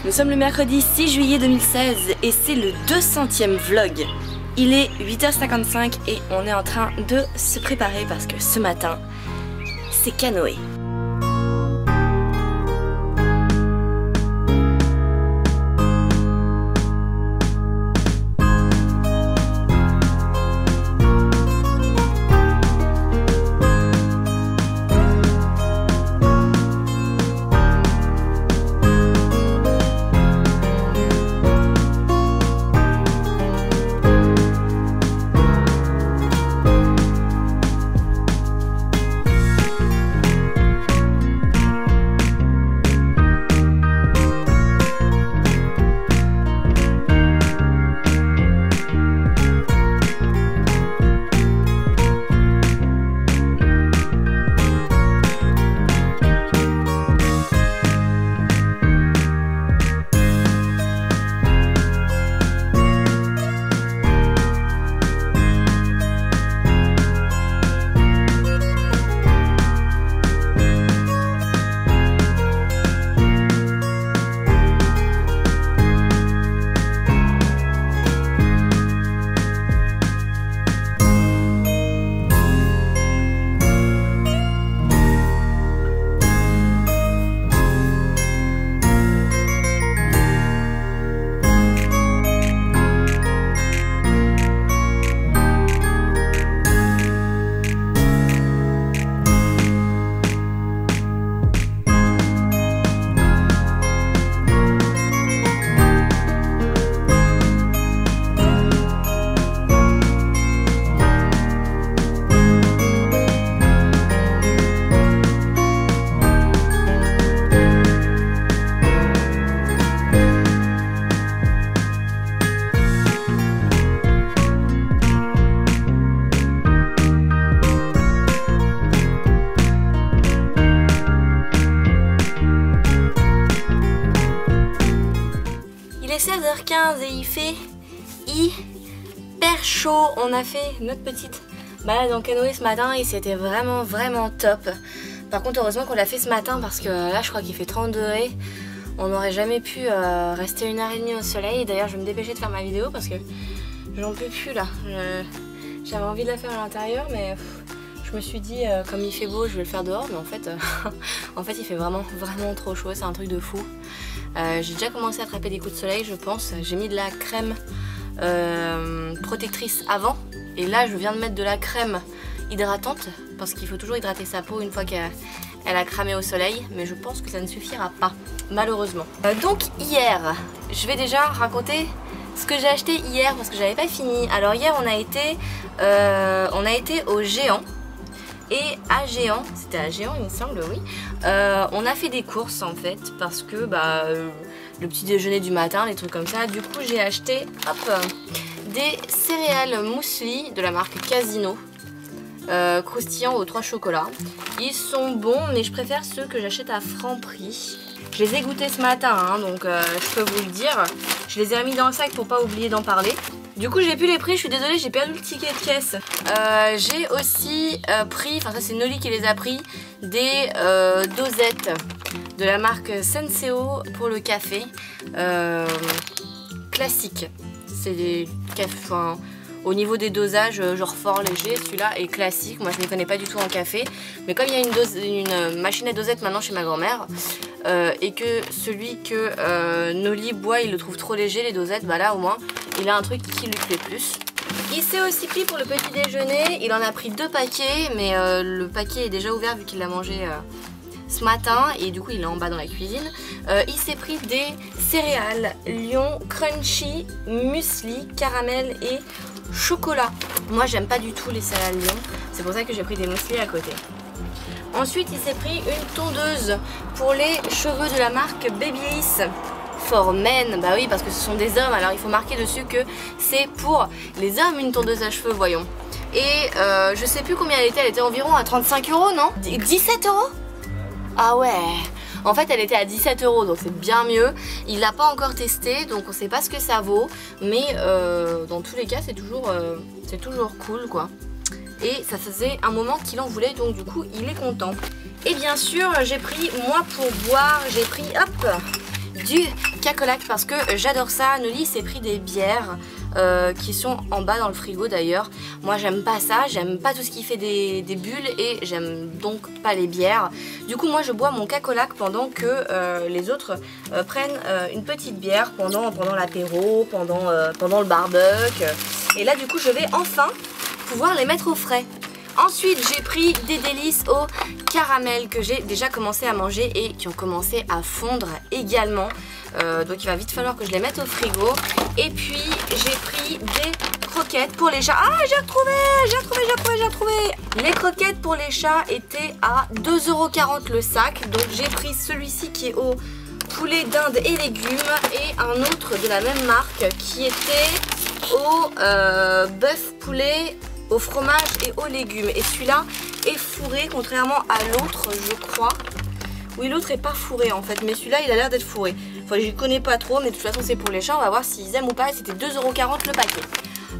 Nous sommes le mercredi 6 juillet 2016 et c'est le 200e vlog. Il est 8h55 et on est en train de se préparer parce que ce matin, c'est canoë. Il est 16h15 et il fait hyper chaud. On a fait notre petite balade en canoë ce matin et c'était vraiment top. Par contre heureusement qu'on l'a fait ce matin parce que là je crois qu'il fait 30 degrés. On n'aurait jamais pu rester 1h30 au soleil. D'ailleurs je vais me dépêcher de faire ma vidéo parce que j'en peux plus là. J'avais envie de la faire à l'intérieur mais je me suis dit comme il fait beau je vais le faire dehors, mais en fait il fait vraiment trop chaud, c'est un truc de fou. J'ai déjà commencé à attraper des coups de soleil je pense. J'ai mis de la crème protectrice avant et là je viens de mettre de la crème hydratante parce qu'il faut toujours hydrater sa peau une fois qu'elle a cramé au soleil, mais je pense que ça ne suffira pas malheureusement. Donc hier, je vais déjà raconter ce que j'ai acheté hier parce que j'avais pas fini. Alors hier on a été au Géant. Et à Géant, c'était à Géant il me semble, oui, on a fait des courses en fait parce que le petit déjeuner du matin, des trucs comme ça. Du coup j'ai acheté des céréales muesli de la marque Casino, croustillants aux 3 chocolats. Ils sont bons mais je préfère ceux que j'achète à Franprix. Je les ai goûtés ce matin hein, donc je peux vous le dire. Je les ai remis dans le sac pour pas oublier d'en parler. Du coup j'ai plus les prix, je suis désolée, j'ai perdu le ticket de caisse. J'ai aussi pris, enfin ça c'est Noli qui les a pris, des dosettes de la marque Senseo pour le café. Classique. C'est des cafés, enfin au niveau des dosages, genre fort léger, celui-là est classique. Moi je ne connais pas du tout en café. Mais comme il y a une machine à dosettes maintenant chez ma grand-mère, et que celui que Noli boit il le trouve trop léger, les dosettes, bah là au moins il a un truc qui lui plaît plus. Il s'est aussi pris pour le petit déjeuner, il en a pris 2 paquets, mais le paquet est déjà ouvert vu qu'il l'a mangé ce matin et du coup il est en bas dans la cuisine. Il s'est pris des céréales Lion Crunchy, muesli, caramel et chocolat. Moi j'aime pas du tout les céréales Lion, c'est pour ça que j'ai pris des muesli à côté. Ensuite il s'est pris une tondeuse pour les cheveux de la marque Babyliss for Men. Bah oui parce que ce sont des hommes, alors il faut marquer dessus que c'est pour les hommes une tondeuse à cheveux, voyons. Et je sais plus combien elle était environ à 35 €, non? 17 €? Ah ouais. En fait elle était à 17 € donc c'est bien mieux. Il l'a pas encore testé donc on sait pas ce que ça vaut, mais dans tous les cas c'est toujours cool quoi. Et ça faisait un moment qu'il en voulait donc du coup il est content. Et bien sûr j'ai pris, moi pour boire, j'ai pris hop du cacolac parce que j'adore ça. Noli s'est pris des bières qui sont en bas dans le frigo d'ailleurs. Moi j'aime pas ça, j'aime pas tout ce qui fait des bulles et j'aime donc pas les bières. Du coup moi je bois mon cacolac pendant que les autres prennent une petite bière pendant l'apéro, pendant le barbecue. Et là du coup je vais enfin pouvoir les mettre au frais. Ensuite j'ai pris des délices au caramel que j'ai déjà commencé à manger et qui ont commencé à fondre également. Donc il va vite falloir que je les mette au frigo. Et puis j'ai pris des croquettes pour les chats. Ah j'ai retrouvé. Les croquettes pour les chats étaient à 2,40 € le sac. Donc j'ai pris celui-ci qui est au poulet d'Inde et légumes et un autre de la même marque qui était au bœuf poulet au fromage et aux légumes. Et celui-là est fourré contrairement à l'autre je crois. Oui l'autre est pas fourré en fait, mais celui-là il a l'air d'être fourré. Enfin je ne connais pas trop mais de toute façon c'est pour les chats, on va voir s'ils aiment ou pas. C'était 2,40 € le paquet.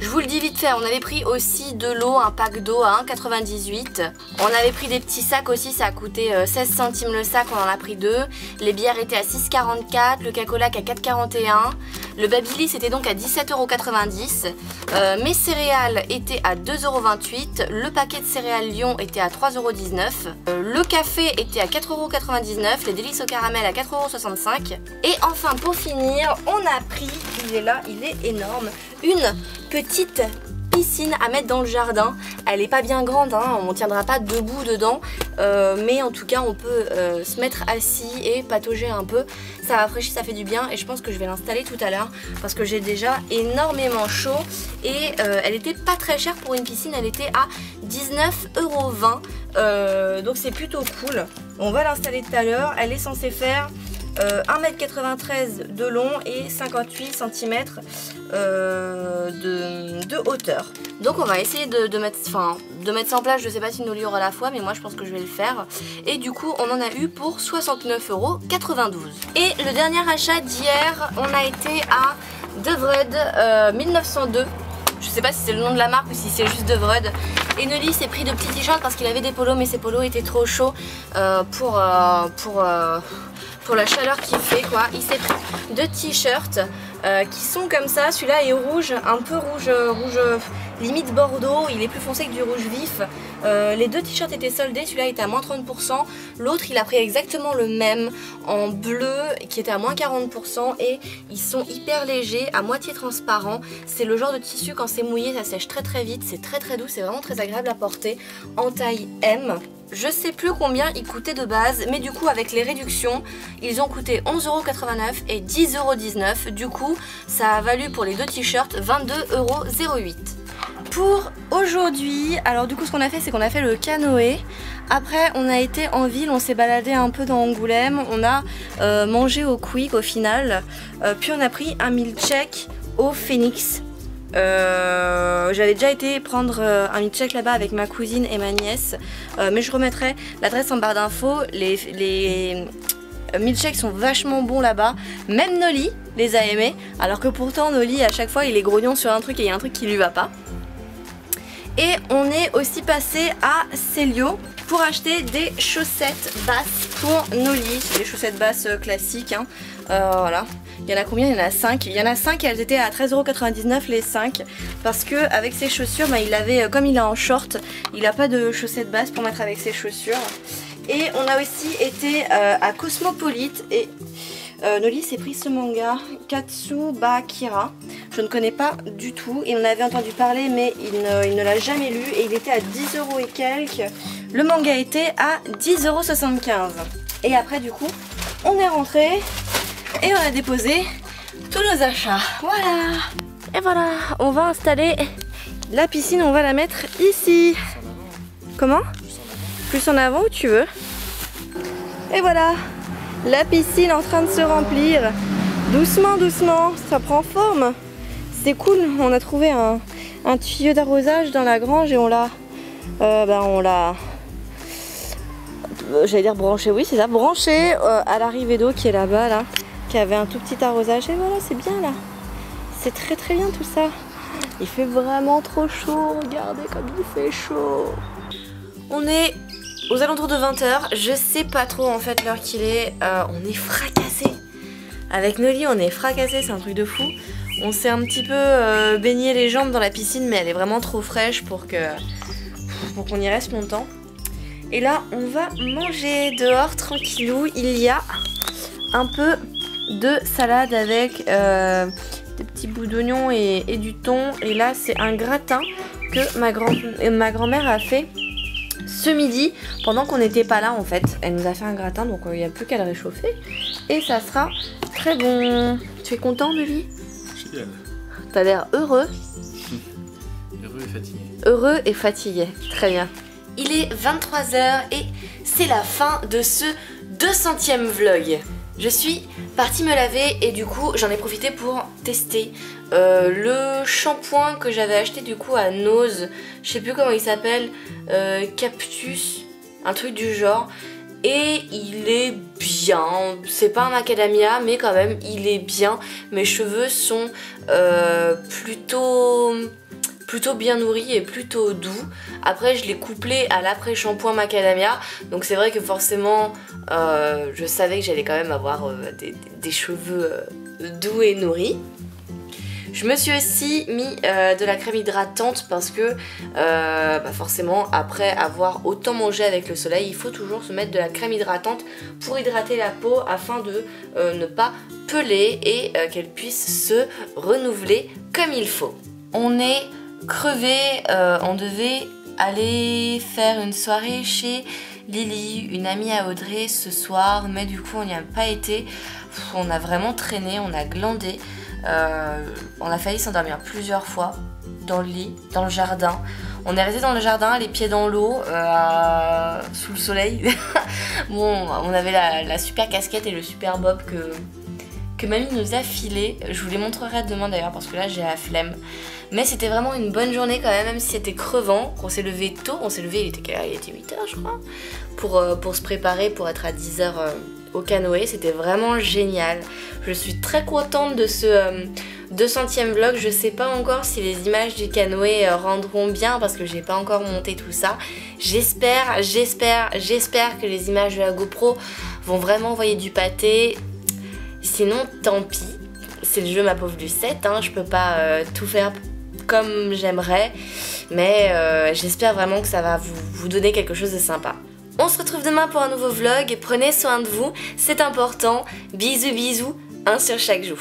Je vous le dis vite fait, on avait pris aussi de l'eau, un pack d'eau à 1,98 €. On avait pris des petits sacs aussi, ça a coûté 16 centimes le sac, on en a pris 2. Les bières étaient à 6,44 €, le cacolac à 4,41 €. Le Babyliss était donc à 17,90 €. Mes céréales étaient à 2,28 €. Le paquet de céréales Lion était à 3,19 €. Le café était à 4,99 €. Les délices au caramel à 4,65 €. Et enfin pour finir, on a pris, il est là, il est énorme, une petite piscine à mettre dans le jardin. Elle est pas bien grande, hein, on ne tiendra pas debout dedans, mais en tout cas on peut se mettre assis et patauger un peu. Ça rafraîchit, ça fait du bien et je pense que je vais l'installer tout à l'heure parce que j'ai déjà énormément chaud et elle était pas très chère pour une piscine, elle était à 19,20 €, donc c'est plutôt cool. On va l'installer tout à l'heure, elle est censée faire 1,93 m de long et 58 cm de hauteur. Donc on va essayer de mettre ça en place. Je sais pas si Noli aura la foi, mais moi je pense que je vais le faire. Et du coup on en a eu pour 69,92 €. Et le dernier achat d'hier, on a été à Devrud 1902. Je sais pas si c'est le nom de la marque ou si c'est juste Devrud. Et Noli s'est pris de petits t-shirts parce qu'il avait des polos, mais ses polos étaient trop chauds pour la chaleur qu'il fait quoi. Il s'est pris deux t-shirts qui sont comme ça. Celui-là est rouge, un peu rouge limite bordeaux, il est plus foncé que du rouge vif. Les deux t-shirts étaient soldés, celui-là était à moins 30%, l'autre il a pris exactement le même en bleu qui était à moins 40% et ils sont hyper légers, à moitié transparents. C'est le genre de tissu quand c'est mouillé ça sèche très très vite, c'est très très doux, c'est vraiment très agréable à porter en taille M. Je sais plus combien ils coûtaient de base, mais du coup avec les réductions, ils ont coûté 11,89 € et 10,19 €. Du coup, ça a valu pour les deux t-shirts 22,08 €. Pour aujourd'hui, alors du coup ce qu'on a fait, c'est qu'on a fait le canoë. Après on a été en ville, on s'est baladé un peu dans Angoulême, on a mangé au Quick au final, puis on a pris un milkshake au Phoenix. J'avais déjà été prendre un milkshake là-bas avec ma cousine et ma nièce, mais je remettrai l'adresse en barre d'infos. Les milkshakes sont vachement bons là-bas, même Noli les a aimés, alors que pourtant Noli à chaque fois il est grognon sur un truc et il y a un truc qui lui va pas. Et on est aussi passé à Célio pour acheter des chaussettes basses pour Noli. C'est des chaussettes basses classiques, hein. Voilà. Il y en a combien? Il y en a 5. Il y en a 5 et elles étaient à 13,99 € les 5. Parce que avec ses chaussures, bah, il avait, comme il est en short, il n'a pas de chaussettes basses pour mettre avec ses chaussures. Et on a aussi été à Cosmopolite et Noli s'est pris ce manga Katsubakira. Je ne connais pas du tout. Il en avait entendu parler mais il ne l'a jamais lu et il était à 10 € et quelques. Le manga était à 10,75 €. Et après du coup on est rentré et on a déposé tous nos achats. Voilà. Et voilà, on va installer la piscine, on va la mettre ici. Comment? Plus en avant où tu veux. Et voilà, la piscine en train de se remplir. Doucement, doucement, ça prend forme. C'est cool, on a trouvé un tuyau d'arrosage dans la grange et on l'a j'allais dire branché, oui c'est ça, branché à l'arrivée d'eau qui est là-bas là, qui avait un tout petit arrosage et voilà c'est bien là, c'est très très bien tout ça. Il fait vraiment trop chaud, regardez comme il fait chaud. On est aux alentours de 20 h, je sais pas trop en fait l'heure qu'il est, on est fracassé. Avec Nolly, on est fracassés, c'est un truc de fou. On s'est un petit peu baigné les jambes dans la piscine, mais elle est vraiment trop fraîche pour qu'on y reste longtemps. Et là, on va manger dehors tranquillou. Il y a un peu de salade avec des petits bouts d'oignon et du thon. Et là, c'est un gratin que ma grand-mère a fait ce midi pendant qu'on n'était pas là en fait. Elle nous a fait un gratin, donc il n'y a plus qu'à le réchauffer. Et ça sera très bon. Tu es content, Nolly? Génial. T'as l'air heureux. Heureux et fatigué. Heureux et fatigué, très bien. Il est 23h et c'est la fin de ce 200e vlog. Je suis partie me laver et du coup j'en ai profité pour tester le shampoing que j'avais acheté du coup à Nose. Je sais plus comment il s'appelle, Cactus, un truc du genre. Et il est bien, c'est pas un macadamia mais quand même il est bien. Mes cheveux sont plutôt bien nourris et plutôt doux. Après je l'ai couplé à l'après-shampoing macadamia, donc c'est vrai que forcément je savais que j'allais quand même avoir des cheveux doux et nourris. Je me suis aussi mis de la crème hydratante parce que forcément après avoir autant mangé avec le soleil, il faut toujours se mettre de la crème hydratante pour hydrater la peau afin de ne pas peler et qu'elle puisse se renouveler comme il faut. On est crevé, on devait aller faire une soirée chez Lily, une amie à Audrey ce soir, mais du coup on n'y a pas été. On a vraiment traîné, on a glandé. On a failli s'endormir plusieurs fois dans le lit, dans le jardin. On est resté dans le jardin, les pieds dans l'eau, sous le soleil. Bon, on avait la super casquette et le super bob que mamie nous a filé. Je vous les montrerai demain d'ailleurs parce que là j'ai la flemme. Mais c'était vraiment une bonne journée quand même si c'était crevant. On s'est levé tôt, on s'est levé, il était 8h je crois, pour se préparer pour être à 10h au canoë. C'était vraiment génial. Je suis très contente de ce 200e vlog. Je sais pas encore si les images du canoë rendront bien parce que j'ai pas encore monté tout ça. J'espère que les images de la GoPro vont vraiment envoyer du pâté. Sinon tant pis, c'est le jeu ma pauvre Lucette, hein. Je peux pas tout faire comme j'aimerais, mais j'espère vraiment que ça va vous donner quelque chose de sympa. On se retrouve demain pour un nouveau vlog, prenez soin de vous, c'est important, bisous bisous, un sur chaque joue.